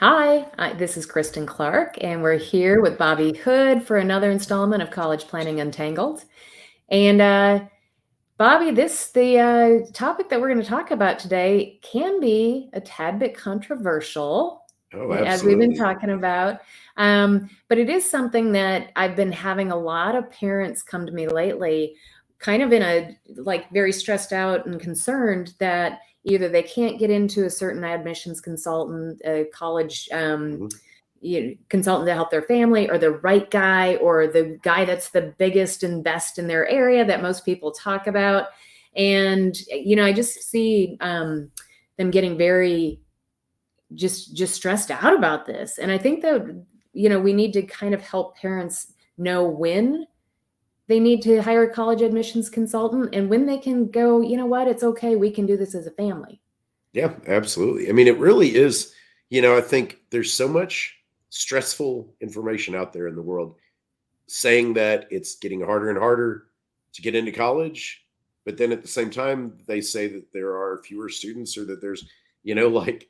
Hi, this is Kristin Clark, and we're here with Bobby Hood for another installment of College Planning Untangled. And Bobby, the topic that we're going to talk about today can be a tad bit controversial, Oh, as we've been absolutely. talking about. But it is something that I've been having a lot of parents come to me lately, kind of in a like very stressed out and concerned that either they can't get into a certain admissions consultant, a college Mhm. consultant to help their family, or the right guy, or the guy that's the biggest and best in their area that most people talk about. And I just see them getting very just stressed out about this. And I think that we need to kind of help parents know when they need to hire a college admissions consultant and when they can go, you know what, it's okay, we can do this as a family. Yeah, absolutely. I mean, it really is. I think there's so much stressful information out there in the world saying that it's getting harder and harder to get into college. But then at the same time, they say that there are fewer students or that there's, you know, like,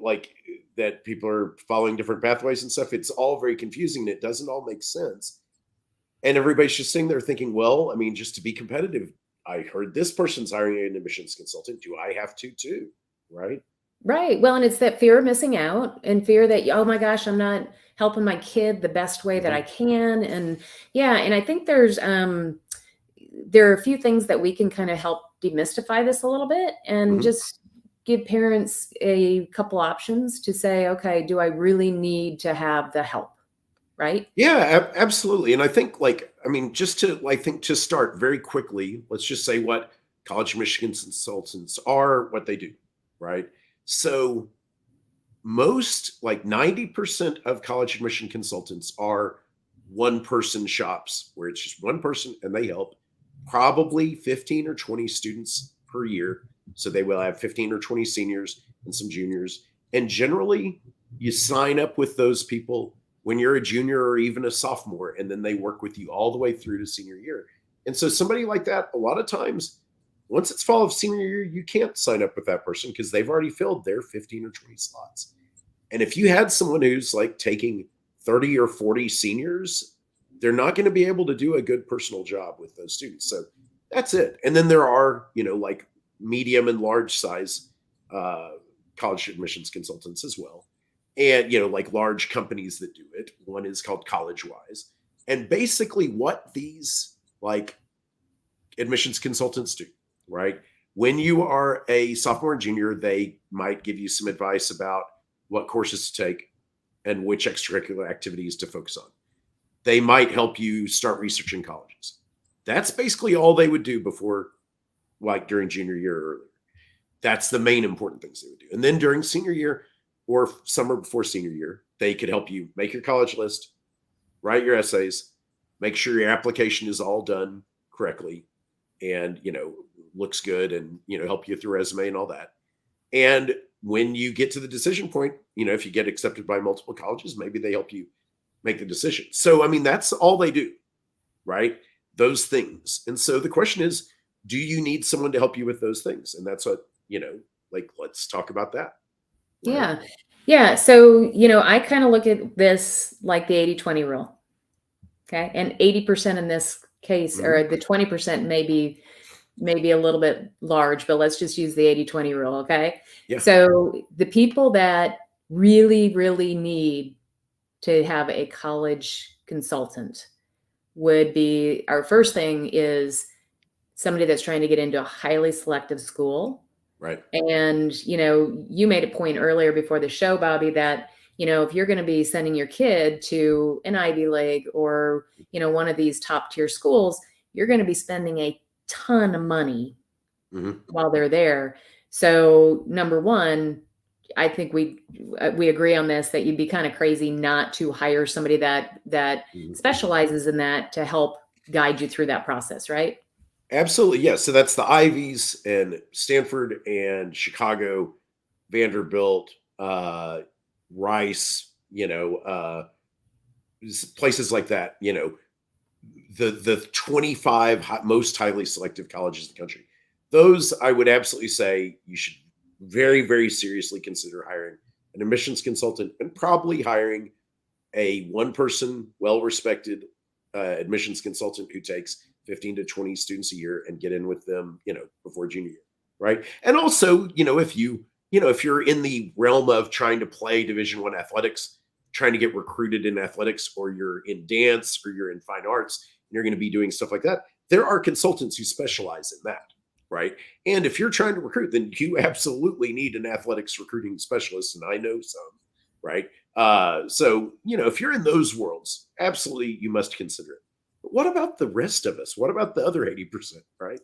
like that people are following different pathways and stuff. It's all very confusing. It doesn't all make sense. And everybody's just sitting there thinking, well, I mean, just to be competitive, I heard this person's hiring an admissions consultant. Do I have to too? Right. Right. Well, and it's that fear of missing out and fear that, oh my gosh, I'm not helping my kid the best way that I Mhm. can. And yeah, and I think there are a few things that we can kind of help demystify this a little bit and Mhm. just give parents a couple options to say, okay, do I really need to have the help? Right? Yeah, absolutely. And I think, like, I mean, I think to start very quickly, let's just say what college Michigan consultants are, what they do, right? So, most, like 90% of college admission consultants are one person shops where it's just one person and they help probably 15 or 20 students per year. So they will have 15 or 20 seniors and some juniors. And generally, you sign up with those people when you're a junior or even a sophomore, and then they work with you all the way through to senior year. And so, somebody like that, a lot of times, once it's fall of senior year, you can't sign up with that person because they've already filled their 15 or 20 slots. And if you had someone who's like taking 30 or 40 seniors, they're not going to be able to do a good personal job with those students. So that's it. And then there are, like medium and large size uh, college admissions consultants as well. And, like large companies that do it. One is called College Wise. And basically, what these like admissions consultants do, right? When you are a sophomore and junior, they might give you some advice about what courses to take and which extracurricular activities to focus on. They might help you start researching colleges. That's basically all they would do before, like during junior year or earlier. That's the main important things they would do. And then during senior year or summer before senior year, they could help you make your college list, write your essays, make sure your application is all done correctly and, looks good and, help you through resume and all that. And when you get to the decision point, if you get accepted by multiple colleges, maybe they help you make the decision. So, I mean, that's all they do, right? Those things. And so the question is, do you need someone to help you with those things? And that's what, like, let's talk about that, right? Yeah. Yeah. So, I kind of look at this like the 80-20 rule. Okay. And 80% in this case, Hmm. or the 20% maybe a little bit large, but let's just use the 80-20 rule. Okay. Yeah. So the people that really, really need to have a college consultant would be our first thing is somebody that's trying to get into a highly selective school. Right. And, you made a point earlier before the show, Bobby, that, if you're going to be sending your kid to an Ivy League or, one of these top tier schools, you're going to be spending a ton of money Hmm. while they're there. So, number one, I think we agree on this that you'd be kind of crazy not to hire somebody that Hmm. specializes in that to help guide you through that process, right? Absolutely. Yeah. So that's the Ivies and Stanford and Chicago, Vanderbilt, Rice, places like that, the 25 most highly selective colleges in the country. Those I would absolutely say you should very, very seriously consider hiring an admissions consultant, and probably hiring a one-person, well-respected admissions consultant who takes 15 to 20 students a year and get in with them, before junior year, right? And also, if you're in the realm of trying to play Division I athletics, trying to get recruited in athletics, or you're in dance, or you're in fine arts, and you're going to be doing stuff like that, there are consultants who specialize in that, right? And if you're trying to recruit, then you absolutely need an athletics recruiting specialist, and I know some, right? So, if you're in those worlds, absolutely you must consider it. But what about the rest of us? What about the other 80%, right?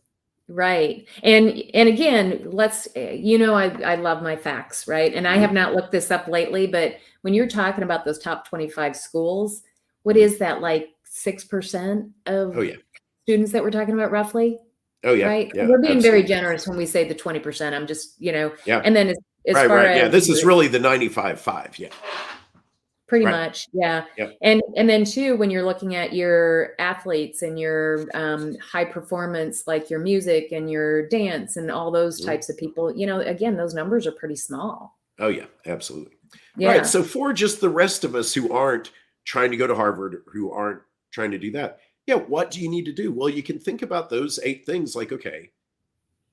Right. And again, I love my facts, right? And I have not looked this up lately, but when you're talking about those top 25 schools, what is that, like 6% of Oh, yeah. students that we're talking about roughly? Oh, yeah. Right. Yeah, We're being absolutely. very generous when we say the 20%. I'm just, Yeah. and then as Right, far right. Yeah, as this is really the 95.5. Yeah. pretty Right. much. Yeah. Yep. And then too, when you're looking at your athletes and your high performance, like your music and your dance and all those types of people, again, those numbers are pretty small. Oh, yeah, absolutely. Yeah. All right. So for just the rest of us who aren't trying to go to Harvard, who aren't trying to do that, what do you need to do? Well, you can think about those 8 things like, okay,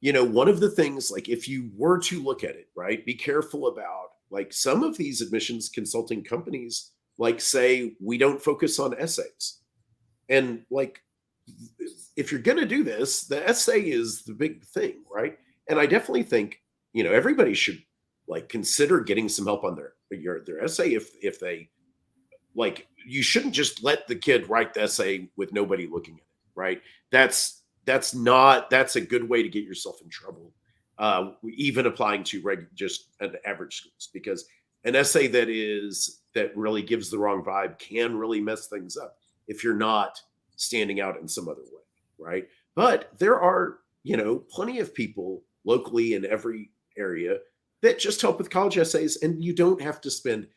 one of the things, like if you were to look at it, right, be careful about, like, some of these admissions consulting companies, like, say, we don't focus on essays. And like, if you're going to do this, the essay is the big thing, right? And I definitely think, everybody should, like, consider getting some help on their essay. If they, like, you shouldn't just let the kid write the essay with nobody looking at it, right? That's a good way to get yourself in trouble, even applying to just an average schools, because an essay that really gives the wrong vibe can really mess things up if you're not standing out in some other way, right? But there are, plenty of people locally in every area that just help with college essays, and you don't have to spend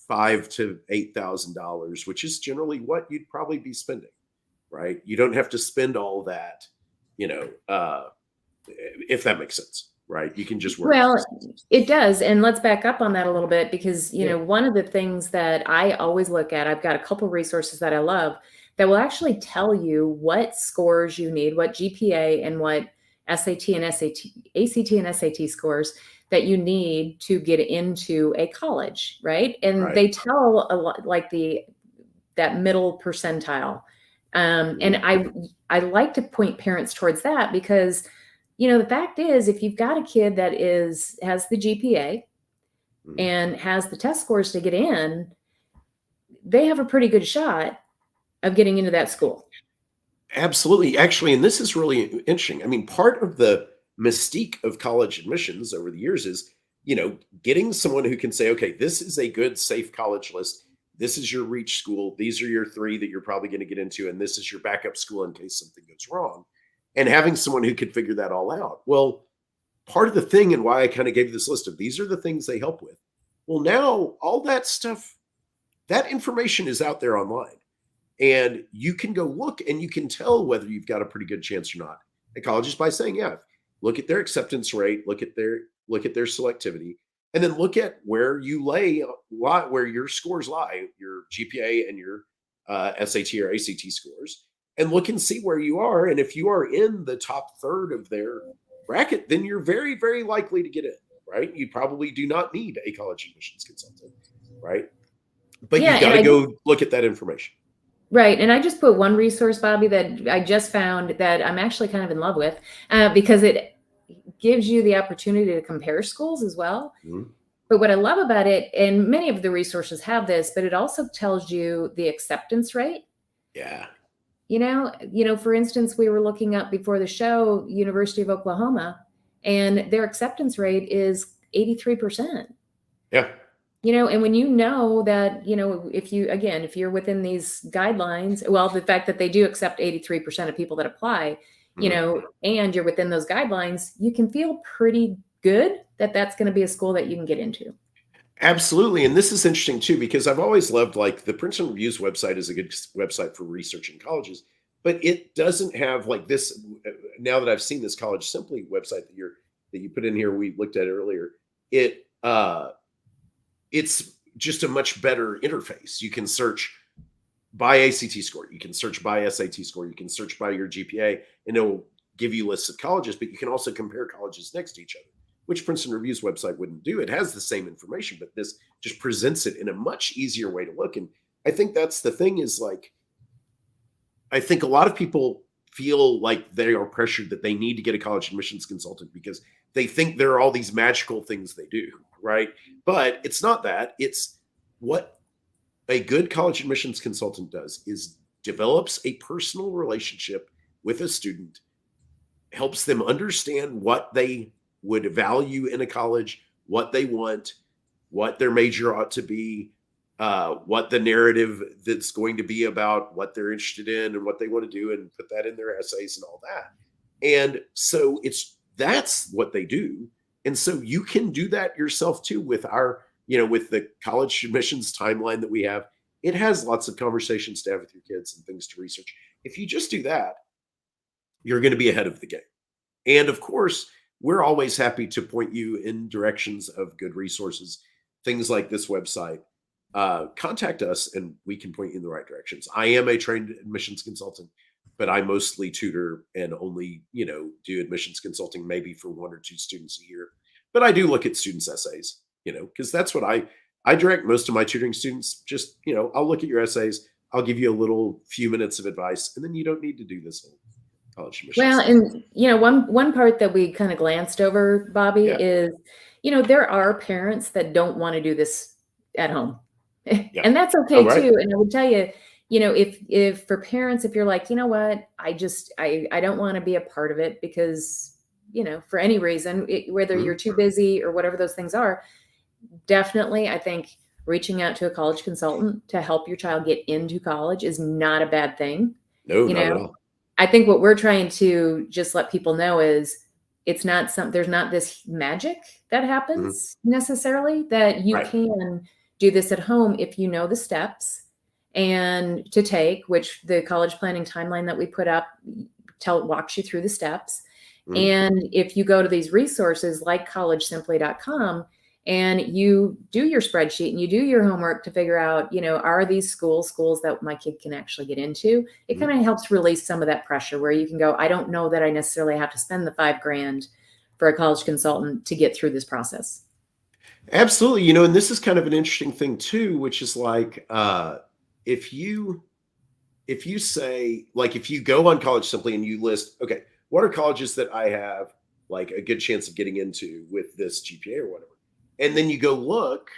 $5,000 to $8,000, which is generally what you'd probably be spending, right? You don't have to spend all that, if that makes sense, right? You can just work. Well, it does. And let's back up on that a little bit, because, one of the things that I always look at, I've got a couple resources that I love that will actually tell you what scores you need, what GPA and what ACT and SAT scores that you need to get into a college, right? And they tell a lot, like that middle percentile. And I like to point parents towards that, because the fact is, if you've got a kid that has the GPA and has the test scores to get in, they have a pretty good shot of getting into that school. Absolutely. Actually, and this is really interesting. I mean, part of the mystique of college admissions over the years is, getting someone who can say, okay, this is a good, safe college list. This is your reach school. These are your 3 that you're probably going to get into. And this is your backup school in case something goes wrong. And having someone who could figure that all out. Well, part of the thing, and why I kind of gave this list of these are the things they help with. Well, now all that stuff, that information is out there online. And you can go look and you can tell whether you've got a pretty good chance or not at colleges by saying, look at their acceptance rate, look at their selectivity, and then look at where you where your scores lie, your GPA and your SAT or ACT scores, and look and see where you are. And if you are in the top third of their bracket, then you're very, very likely to get in, right? You probably do not need a college admissions consultant, right? But you've got to go look at that information. Right. And I just put one resource, Bobby, that I just found that I'm actually kind of in love with, because it gives you the opportunity to compare schools as well. But what I love about it, and many of the resources have this, but it also tells you the acceptance rate. Yeah. For instance, we were looking up before the show, University of Oklahoma, and their acceptance rate is 83%. Yeah. And when that, if you're within these guidelines, well, the fact that they do accept 83% of people that apply, and you're within those guidelines, you can feel pretty good that that's going to be a school that you can get into. Absolutely. And this is interesting too, because I've always loved, like, the Princeton Review's website is a good website for researching colleges, but it doesn't have, like, this. Now that I've seen this College Simply website that you put in here, we looked at earlier, it it's just a much better interface. You can search by ACT score, you can search by SAT score, you can search by your GPA, and it'll give you lists of colleges, but you can also compare colleges next to each other, which Princeton Review's website wouldn't do. It has the same information, but this just presents it in a much easier way to look. And I think that's the thing is like, I think a lot of people feel like they are pressured that they need to get a college admissions consultant because they think there are all these magical things they do, right? But it's not that. It's what a good college admissions consultant does is develops a personal relationship with a student, helps them understand what they would value in a college, what they want, what their major ought to be, what the narrative that's going to be about, what they're interested in and what they want to do, and put that in their essays and all that. And so that's what they do. And so you can do that yourself too with our, with the college admissions timeline that we have. It has lots of conversations to have with your kids and things to research. If you just do that, you're going to be ahead of the game. And of course, we're always happy to point you in directions of good resources, things like this website. Contact us and we can point you in the right directions. I am a trained admissions consultant, but I mostly tutor and only, do admissions consulting maybe for 1 or 2 students a year. But I do look at students' essays, because that's what I direct most of my tutoring students. Just, I'll look at your essays. I'll give you a little few minutes of advice, and then you don't need to do this whole college admissions. Well, and one part that we kind of glanced over, Bobby, is, there are parents that don't want to do this at home. Yeah. And that's okay too. And I would tell you, if for parents, if you're like, you know what, I don't want to be a part of it because, for any reason, whether you're too busy or whatever those things are, definitely, I think reaching out to a college consultant to help your child get into college is not a bad thing. No, not at all. I think what we're trying to just let people know is there's not this magic that happens necessarily, that you can do this at home if you know the steps and to take, which the college planning timeline that we put up walks you through the steps. And if you go to these resources like collegesimply.com and you do your spreadsheet and you do your homework to figure out, are these schools that my kid can actually get into? It kind of helps release some of that pressure where you can go, I don't know that I necessarily have to spend the $5,000 for a college consultant to get through this process. Absolutely. And this is kind of an interesting thing too, which is like, if you say, like, if you go on College Simply and you list, okay, what are colleges that I have like a good chance of getting into with this GPA or whatever? And then you go look,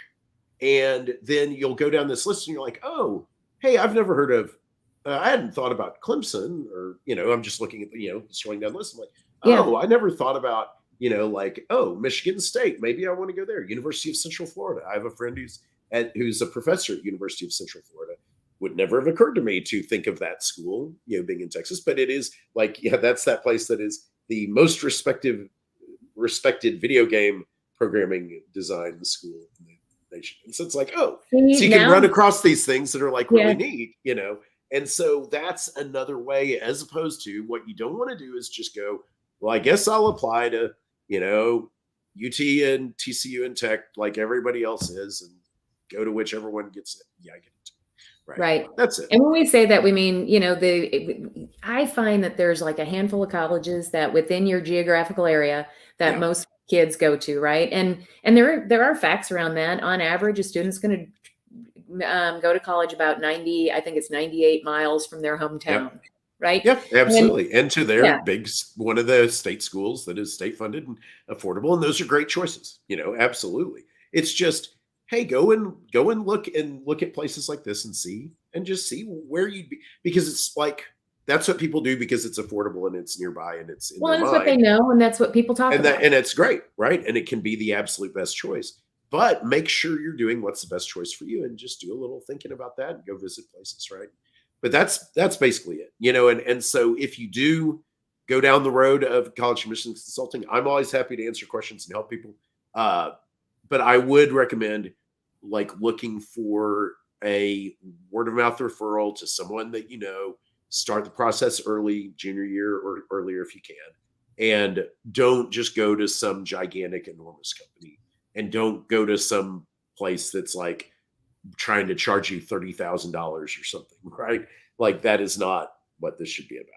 and then you'll go down this list and you're like, oh, hey, I've never heard of, I hadn't thought about Clemson, or, I'm just looking at, scrolling down the list. I'm like, oh, I never thought about, like, oh, Michigan State, maybe I want to go there. University of Central Florida. I have a friend who's a professor at University of Central Florida. Would never have occurred to me to think of that school, being in Texas, but it is like, that's that place that is the most respected video game programming design school in the nation. And so it's like, oh, so you can run across these things that are like really neat, And so that's another way, as opposed to what you don't want to do is just go, well, I guess I'll apply to, UT and TCU and Tech like everybody else is and go to whichever one gets it. Yeah, I get it. Right. That's it. And when we say that, we mean, I find that there's like a handful of colleges that within your geographical area that most kids go to, right? And there are facts around that. On average, a student's going to go to college about 98 miles from their hometown, right? Yep, absolutely. And to their one of the state schools that is state funded and affordable. And those are great choices, absolutely. It's just, hey, go and look at places like this and see where you'd be, because it's like, that's what people do because it's affordable and it's nearby and it's in their mind. What they know, and that's what people talk about. And it's great, right? And it can be the absolute best choice. But make sure you're doing what's the best choice for you, and just do a little thinking about that and go visit places, right? But that's basically it, and so if you do go down the road of college admissions consulting, I'm always happy to answer questions and help people. But I would recommend like looking for a word of mouth referral to someone that start the process early, junior year or earlier if you can, and don't just go to some gigantic, enormous company, and don't go to some place that's like trying to charge you $30,000 or something, right? Like that is not what this should be about,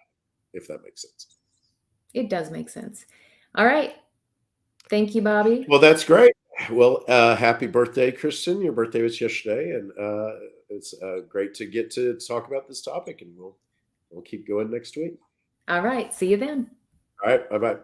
if that makes sense. It does make sense. All right. Thank you, Bobby. Well, that's great. Well, happy birthday, Kristin. Your birthday was yesterday, and it's great to get to talk about this topic, and we'll keep going next week. All right. See you then. All right. Bye-bye.